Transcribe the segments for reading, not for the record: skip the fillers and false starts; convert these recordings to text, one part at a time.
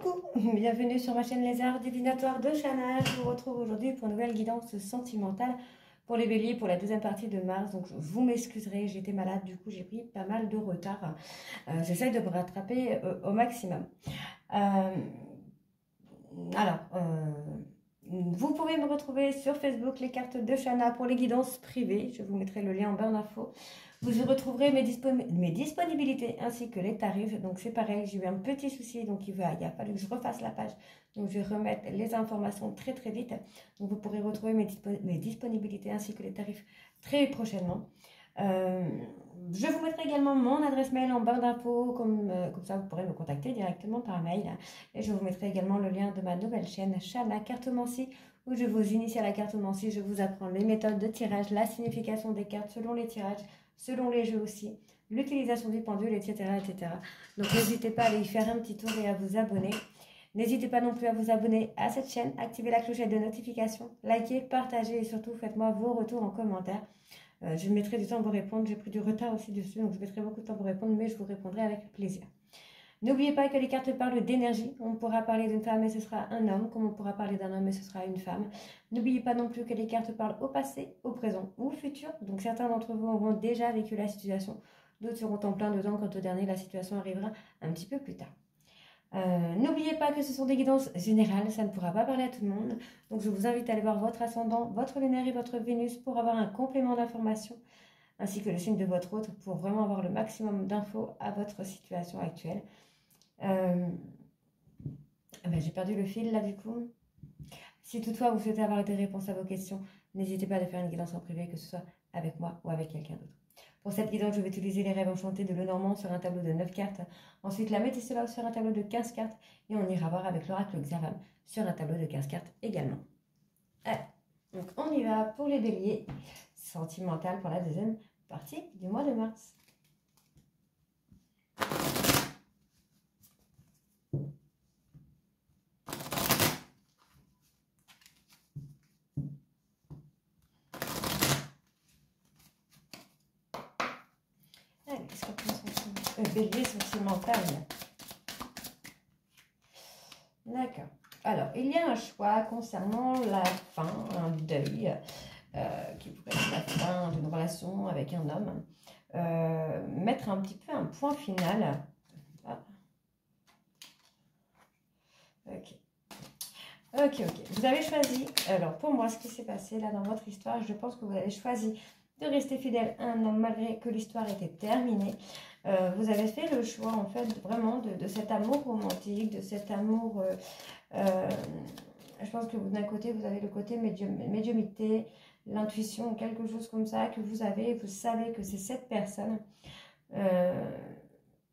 Coucou, bienvenue sur ma chaîne Lézard divinatoire de Shana. Je vous retrouve aujourd'hui pour une nouvelle guidance sentimentale pour les béliers pour la deuxième partie de mars. Donc vous m'excuserez, j'étais malade, du coup j'ai pris pas mal de retard. J'essaie de me rattraper au maximum. Vous pouvez me retrouver sur Facebook, les cartes de Shana pour les guidances privées. Je vous mettrai le lien en barre d'infos. Vous y retrouverez mes disponibilités ainsi que les tarifs. Donc c'est pareil, j'ai eu un petit souci, donc il a fallu que je refasse la page. Donc je vais remettre les informations très vite. Donc vous pourrez retrouver mes disponibilités ainsi que les tarifs très prochainement. Je vous mettrai également mon adresse mail en barre d'infos, comme ça vous pourrez me contacter directement par mail. Et je vous mettrai également le lien de ma nouvelle chaîne Shana Cartomancie, où je vous initie à la cartomancie. Je vous apprends les méthodes de tirage, la signification des cartes selon les tirages, selon les jeux aussi, l'utilisation du pendule, etc. Donc n'hésitez pas à aller y faire un petit tour et à vous abonner. N'hésitez pas non plus à vous abonner à cette chaîne, activer la clochette de notification, liker, partager et surtout faites-moi vos retours en commentaire. Je mettrai du temps pour répondre, j'ai pris du retard aussi dessus, donc je mettrai beaucoup de temps pour répondre, mais je vous répondrai avec plaisir. N'oubliez pas que les cartes parlent d'énergie. On pourra parler d'une femme et ce sera un homme, comme on pourra parler d'un homme et ce sera une femme. N'oubliez pas non plus que les cartes parlent au passé, au présent ou au futur. Donc certains d'entre vous auront déjà vécu la situation, d'autres seront en plein dedans quand au dernier la situation arrivera un petit peu plus tard. N'oubliez pas que ce sont des guidances générales, ça ne pourra pas parler à tout le monde. Donc je vous invite à aller voir votre ascendant, votre lunaire et votre Vénus pour avoir un complément d'information, ainsi que le signe de votre autre pour vraiment avoir le maximum d'infos à votre situation actuelle. J'ai perdu le fil là du coup. Si toutefois vous souhaitez avoir des réponses à vos questions, n'hésitez pas à faire une guidance en privé, que ce soit avec moi ou avec quelqu'un d'autre. Pour cette guidance, je vais utiliser les rêves enchantés de Lenormand sur un tableau de 9 cartes. Ensuite, la Métis-Laos sur un tableau de 15 cartes. Et on ira voir avec l'oracle Xavam sur un tableau de 15 cartes également. Allez, donc on y va pour les béliers sentimentales pour la deuxième partie du mois de mars. Allez, bélier sentimental. D'accord. Alors, il y a un choix concernant la fin, un deuil, qui pourrait être la fin d'une relation avec un homme. Mettre un petit peu un point final. Ah. Ok. Vous avez choisi, alors pour moi, ce qui s'est passé là dans votre histoire, je pense que vous avez choisi de rester fidèle à un homme malgré que l'histoire était terminée. Vous avez fait le choix en fait vraiment de cet amour romantique, de cet amour... je pense que d'un côté, vous avez le côté médiumité, l'intuition, quelque chose comme ça que vous avez. Vous savez que c'est cette personne.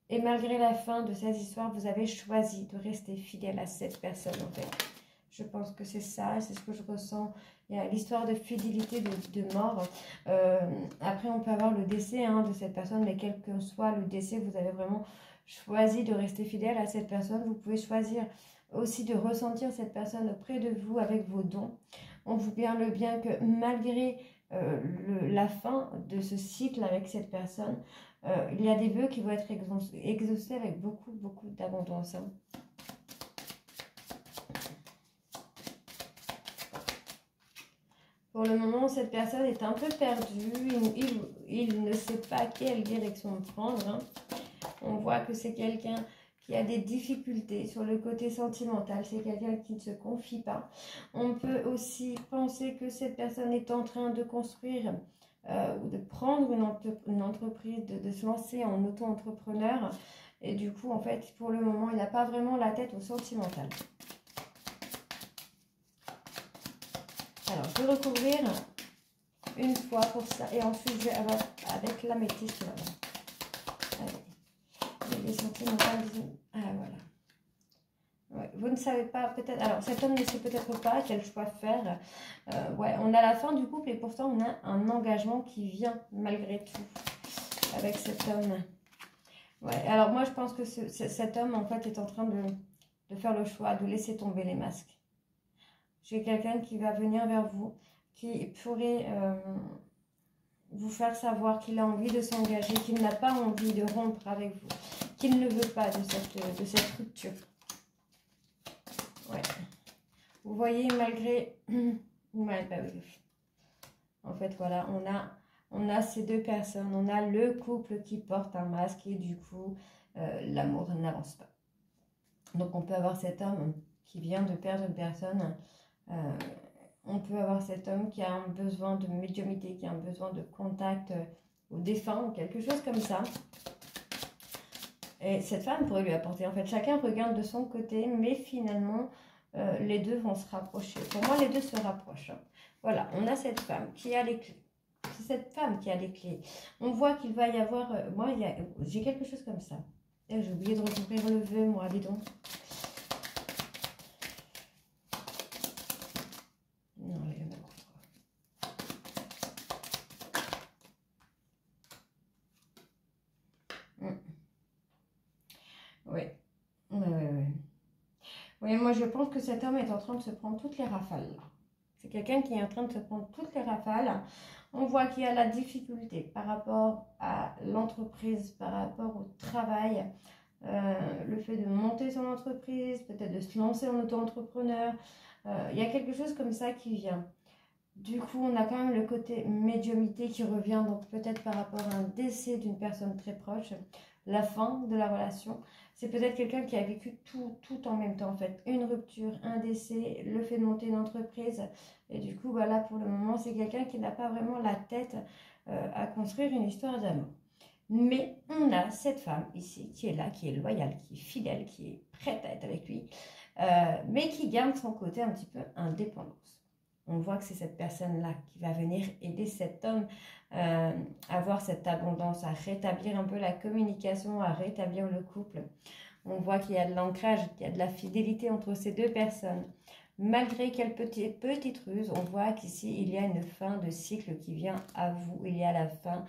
Et malgré la fin de cette histoire, vous avez choisi de rester fidèle à cette personne en fait. Je pense que c'est ça, c'est ce que je ressens. Il y a l'histoire de fidélité, de mort. Après, on peut avoir le décès de cette personne, mais quel que soit le décès, vous avez vraiment choisi de rester fidèle à cette personne. Vous pouvez choisir aussi de ressentir cette personne auprès de vous avec vos dons. On vous parle bien que malgré la fin de ce cycle avec cette personne, il y a des vœux qui vont être exaucés avec beaucoup d'abondance. Pour le moment, cette personne est un peu perdue. Il ne sait pas quelle direction prendre. On voit que c'est quelqu'un qui a des difficultés sur le côté sentimental. C'est quelqu'un qui ne se confie pas. On peut aussi penser que cette personne est en train de construire ou de prendre une entreprise, de se lancer en auto-entrepreneur. Et du coup, en fait, pour le moment, il n'a pas vraiment la tête au sentimental. Alors, je vais recouvrir une fois pour ça. Et ensuite, je vais avoir avec la métisse là-bas. Allez. Les sentimentales. Ah, voilà. Ouais, vous ne savez pas, peut-être... Alors, cet homme ne sait peut-être pas quel choix faire. Ouais, on a la fin du couple et pourtant, on a un engagement qui vient malgré tout avec cet homme. Ouais, alors moi, je pense que cet homme, en fait, est en train de faire le choix de laisser tomber les masques. J'ai quelqu'un qui va venir vers vous, qui pourrait vous faire savoir qu'il a envie de s'engager, qu'il n'a pas envie de rompre avec vous, qu'il ne veut pas de cette rupture. Ouais. Vous voyez, malgré... Ouais, bah oui. En fait, voilà, on a ces deux personnes. On a le couple qui porte un masque et du coup, l'amour n'avance pas. Donc, on peut avoir cet homme qui vient de perdre une personne. On peut avoir cet homme qui a un besoin de médiumnité, qui a un besoin de contact au défunt ou quelque chose comme ça. Et cette femme pourrait lui apporter. En fait, chacun regarde de son côté, mais finalement, les deux vont se rapprocher. Pour moi, les deux se rapprochent. Voilà, on a cette femme qui a les clés. C'est cette femme qui a les clés. On voit qu'il va y avoir... moi, j'ai quelque chose comme ça. J'ai oublié de recouvrir le vœu, moi, dis donc. Non, je me Oui. Oui, moi je pense que cet homme est en train de se prendre toutes les rafales. C'est quelqu'un qui est en train de se prendre toutes les rafales. On voit qu'il y a la difficulté par rapport à l'entreprise, par rapport au travail, le fait de monter son entreprise, peut-être de se lancer en auto-entrepreneur. Il y a quelque chose comme ça qui vient. Du coup, on a quand même le côté médiumnité qui revient, donc peut-être par rapport à un décès d'une personne très proche, la fin de la relation. C'est peut-être quelqu'un qui a vécu tout en même temps, en fait. Une rupture, un décès, le fait de monter une entreprise. Et du coup, voilà, pour le moment, c'est quelqu'un qui n'a pas vraiment la tête à construire une histoire d'amour. Mais on a cette femme ici qui est là, qui est loyale, qui est fidèle, qui est prête à être avec lui, mais qui garde son côté un petit peu indépendance. On voit que c'est cette personne-là qui va venir aider cet homme à avoir cette abondance, à rétablir un peu la communication, à rétablir le couple. On voit qu'il y a de l'ancrage, qu'il y a de la fidélité entre ces deux personnes. Malgré quelques petites ruses, on voit qu'ici, il y a une fin de cycle qui vient à vous. Il y a la fin,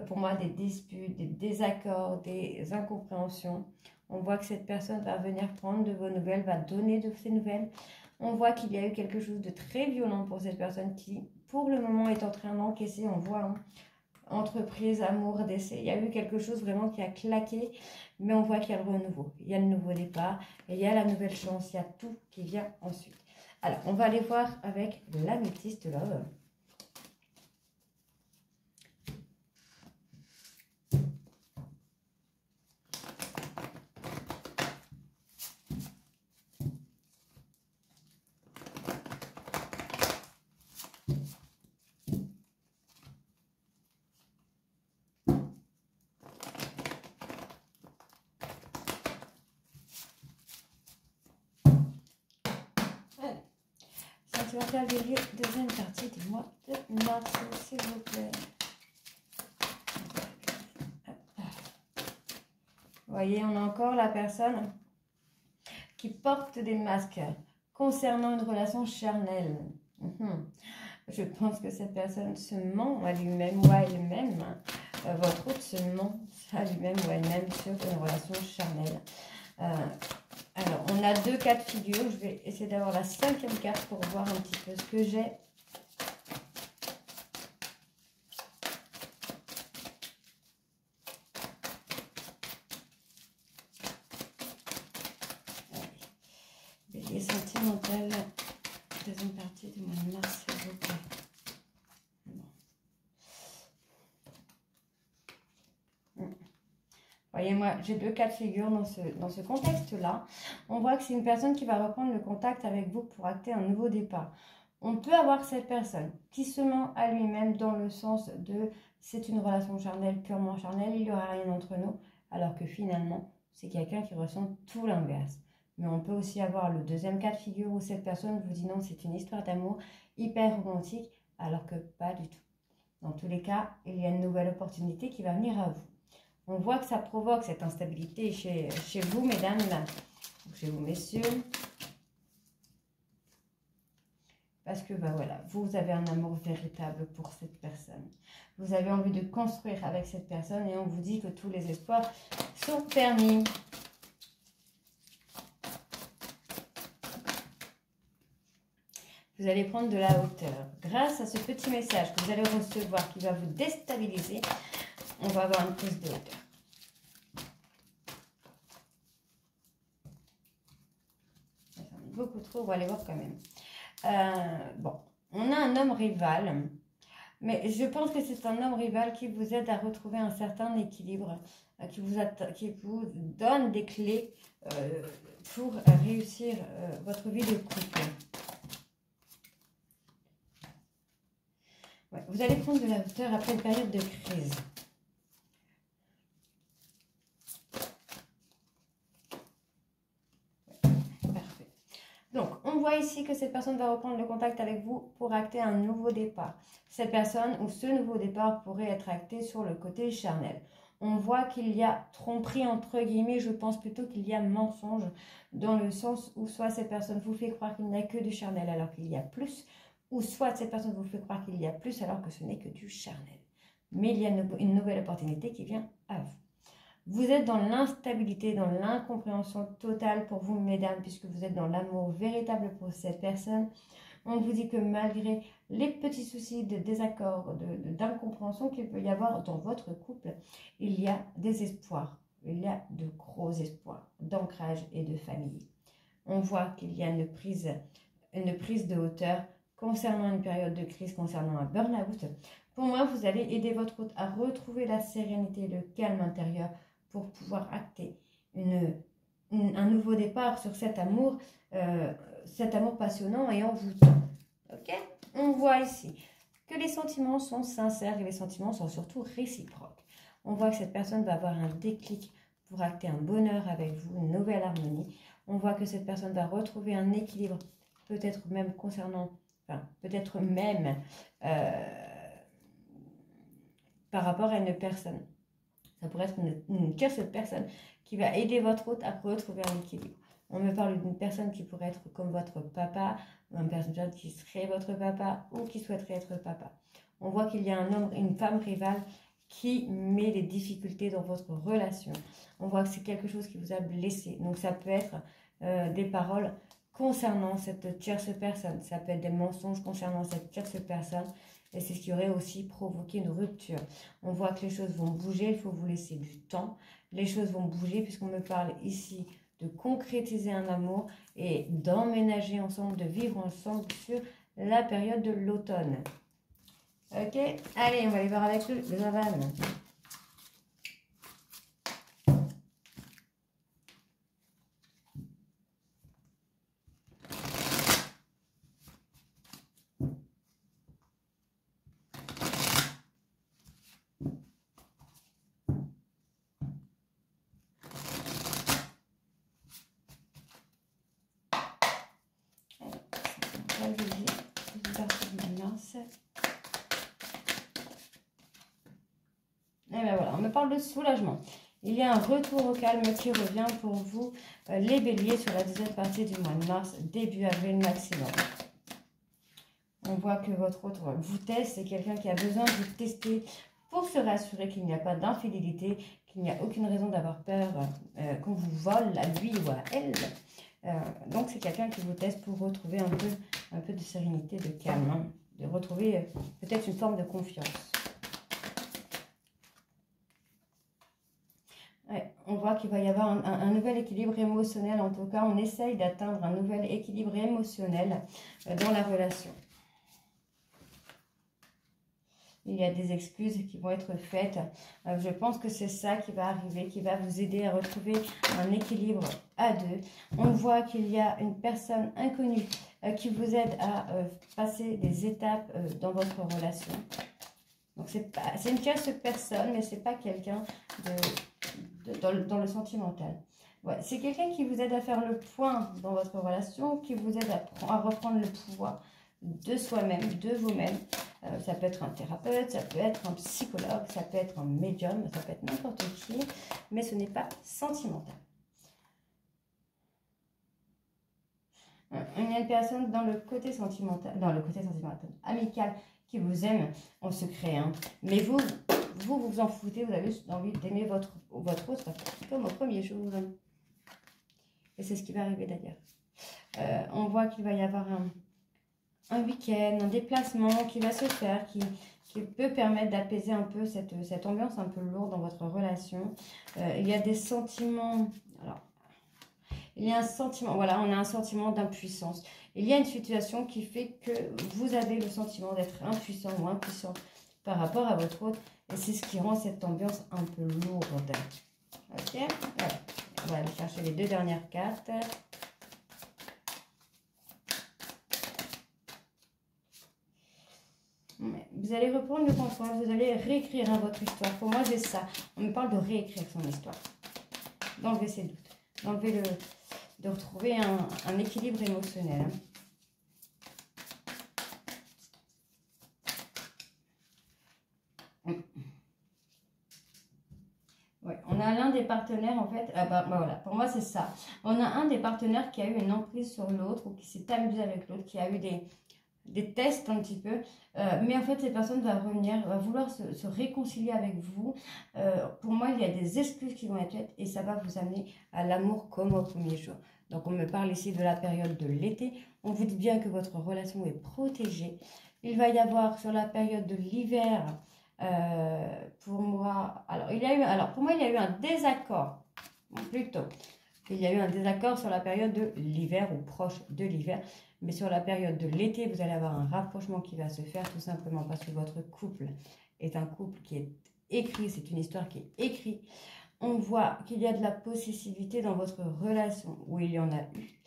pour moi, des disputes, des désaccords, des incompréhensions. On voit que cette personne va venir prendre de vos nouvelles, va donner de ses nouvelles. On voit qu'il y a eu quelque chose de très violent pour cette personne qui, pour le moment, est en train d'encaisser. On voit entreprise, amour, décès. Il y a eu quelque chose vraiment qui a claqué, mais on voit qu'il y a le renouveau. Il y a le nouveau départ, et il y a la nouvelle chance, il y a tout qui vient ensuite. Alors, on va aller voir avec l'améthyste love. Tu vas faire les deuxième partie du mois de mars, s'il vous plaît. Vous voyez, on a encore la personne qui porte des masques concernant une relation charnelle. Je pense que cette personne se ment à lui-même ou à elle-même. Votre autre se ment à lui-même ou à elle-même sur une relation charnelle. Alors, on a deux cas de figure. Je vais essayer d'avoir la cinquième carte pour voir un petit peu ce que j'ai. Bélier sentimental, deuxième partie du mois de mars, s'il vous plaît. Voyez-moi, j'ai deux cas de figure dans ce contexte-là. On voit que c'est une personne qui va reprendre le contact avec vous pour acter un nouveau départ. On peut avoir cette personne qui se ment à lui-même dans le sens de c'est une relation charnelle, purement charnelle, il n'y aura rien entre nous, alors que finalement, c'est quelqu'un qui ressent tout l'inverse. Mais on peut aussi avoir le deuxième cas de figure où cette personne vous dit non, c'est une histoire d'amour hyper romantique, alors que pas du tout. Dans tous les cas, il y a une nouvelle opportunité qui va venir à vous. On voit que ça provoque cette instabilité chez vous, mesdames, chez vous, messieurs. Parce que, ben voilà, vous avez un amour véritable pour cette personne. Vous avez envie de construire avec cette personne et on vous dit que tous les espoirs sont permis. Vous allez prendre de la hauteur. Grâce à ce petit message que vous allez recevoir qui va vous déstabiliser, on va avoir une prise de hauteur. beaucoup trop. On va aller voir quand même. Bon, on a un homme rival. Mais je pense que c'est un homme rival qui vous aide à retrouver un certain équilibre, qui vous donne des clés pour réussir votre vie de couple. Ouais, vous allez prendre de la hauteur après une période de crise. Parfait. Donc, on voit ici que cette personne va reprendre le contact avec vous pour acter un nouveau départ. Cette personne ou ce nouveau départ pourrait être acté sur le côté charnel. On voit qu'il y a tromperie entre guillemets, je pense plutôt qu'il y a mensonge dans le sens où soit cette personne vous fait croire qu'il n'y a que du charnel alors qu'il y a plus, ou soit cette personne vous fait croire qu'il y a plus alors que ce n'est que du charnel. Mais il y a une nouvelle opportunité qui vient à vous. Vous êtes dans l'instabilité, dans l'incompréhension totale pour vous, mesdames, puisque vous êtes dans l'amour véritable pour cette personne. On vous dit que malgré les petits soucis de désaccord, d'incompréhension qu'il peut y avoir dans votre couple, il y a des espoirs. Il y a de gros espoirs d'ancrage et de famille. On voit qu'il y a une prise de hauteur concernant une période de crise, concernant un burn-out. Pour moi, vous allez aider votre hôte à retrouver la sérénité, le calme intérieur pour pouvoir acter un nouveau départ sur cet amour passionnant et envoûtant. Ok? On voit ici que les sentiments sont sincères et les sentiments sont surtout réciproques. On voit que cette personne va avoir un déclic pour acter un bonheur avec vous, une nouvelle harmonie. On voit que cette personne va retrouver un équilibre, peut-être même par rapport à une personne. Ça pourrait être une tierce personne qui va aider votre hôte à retrouver un équilibre. On me parle d'une personne qui pourrait être comme votre papa, une personne qui serait votre papa ou qui souhaiterait être papa. On voit qu'il y a un homme, une femme rivale qui met des difficultés dans votre relation. On voit que c'est quelque chose qui vous a blessé. Donc ça peut être des paroles concernant cette tierce personne. Ça peut être des mensonges concernant cette tierce personne. Et c'est ce qui aurait aussi provoqué une rupture. On voit que les choses vont bouger, il faut vous laisser du temps. Les choses vont bouger puisqu'on me parle ici de concrétiser un amour et d'emménager ensemble, de vivre ensemble sur la période de l'automne. Ok? Allez, on va aller voir avec le Zavan. Et bien voilà, on me parle de soulagement. Il y a un retour au calme qui revient pour vous, les béliers, sur la deuxième partie du mois de mars, début avril maximum. On voit que votre autre vous teste, c'est quelqu'un qui a besoin de vous tester pour se rassurer qu'il n'y a pas d'infidélité, qu'il n'y a aucune raison d'avoir peur qu'on vous vole à lui ou à elle. Donc c'est quelqu'un qui vous teste pour retrouver un peu de sérénité, de calme, hein, de retrouver peut-être une forme de confiance. Ouais, on voit qu'il va y avoir un nouvel équilibre émotionnel. En tout cas, on essaye d'atteindre un nouvel équilibre émotionnel dans la relation. Il y a des excuses qui vont être faites. Je pense que c'est ça qui va arriver, qui va vous aider à retrouver un équilibre à deux. On voit qu'il y a une personne inconnue qui vous aide à passer des étapes dans votre relation. Donc c'est une tierce personne, mais c'est pas quelqu'un dans le sentimental. Ouais, c'est quelqu'un qui vous aide à faire le point dans votre relation, qui vous aide à reprendre le pouvoir de soi-même, de vous-même. Ça peut être un thérapeute, ça peut être un psychologue, ça peut être un médium, ça peut être n'importe qui, mais ce n'est pas sentimental. Il y a une personne dans le côté sentimental, amical, qui vous aime en secret, hein. Mais vous en foutez, vous avez juste envie d'aimer votre autre comme au premier jour. Et c'est ce qui va arriver d'ailleurs. On voit qu'il va y avoir un week-end, un déplacement qui va se faire, qui peut permettre d'apaiser un peu cette ambiance un peu lourde dans votre relation. Il y a des sentiments... Alors, Il y a un sentiment, voilà, on a un sentiment d'impuissance. Il y a une situation qui fait que vous avez le sentiment d'être impuissant ou impuissant par rapport à votre autre. Et c'est ce qui rend cette ambiance un peu lourde. Ok, voilà. On va aller chercher les 2 dernières cartes. Vous allez reprendre le contrôle, vous allez réécrire votre histoire. Pour moi, c'est ça. On me parle de réécrire son histoire. D'enlever ses doutes. D'enlever de retrouver un équilibre émotionnel. Ouais, on a l'un des partenaires, en fait, voilà, pour moi c'est ça. On a un des partenaires qui a eu une emprise sur l'autre ou qui s'est amusé avec l'autre, qui a eu des tests un petit peu, mais en fait cette personne va revenir, va vouloir se réconcilier avec vous. Pour moi il y a des excuses qui vont être faites et ça va vous amener à l'amour comme au premier jour. Donc on me parle ici de la période de l'été, on vous dit bien que votre relation est protégée. Il va y avoir sur la période de l'hiver, pour moi, pour moi il y a eu un désaccord, plutôt. Il y a eu un désaccord sur la période de l'hiver ou proche de l'hiver. Mais sur la période de l'été, vous allez avoir un rapprochement qui va se faire tout simplement parce que votre couple est un couple qui est écrit, c'est une histoire qui est écrite. On voit qu'il y a de la possessivité dans votre relation, où il y en a eu.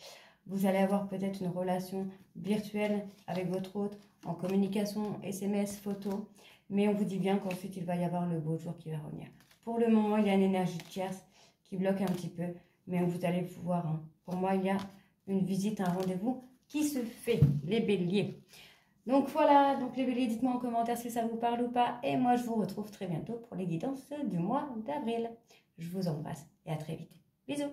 Vous allez avoir peut-être une relation virtuelle avec votre autre, en communication, SMS, photo. Mais on vous dit bien qu'ensuite, il va y avoir le beau jour qui va revenir. Pour le moment, il y a une énergie tierce qui bloque un petit peu. Mais vous allez pouvoir, hein. Pour moi, il y a une visite, un rendez-vous qui se fait, les béliers. Donc voilà, donc les béliers, dites-moi en commentaire si ça vous parle ou pas. Et moi, je vous retrouve très bientôt pour les guidances du mois d'avril. Je vous embrasse et à très vite. Bisous.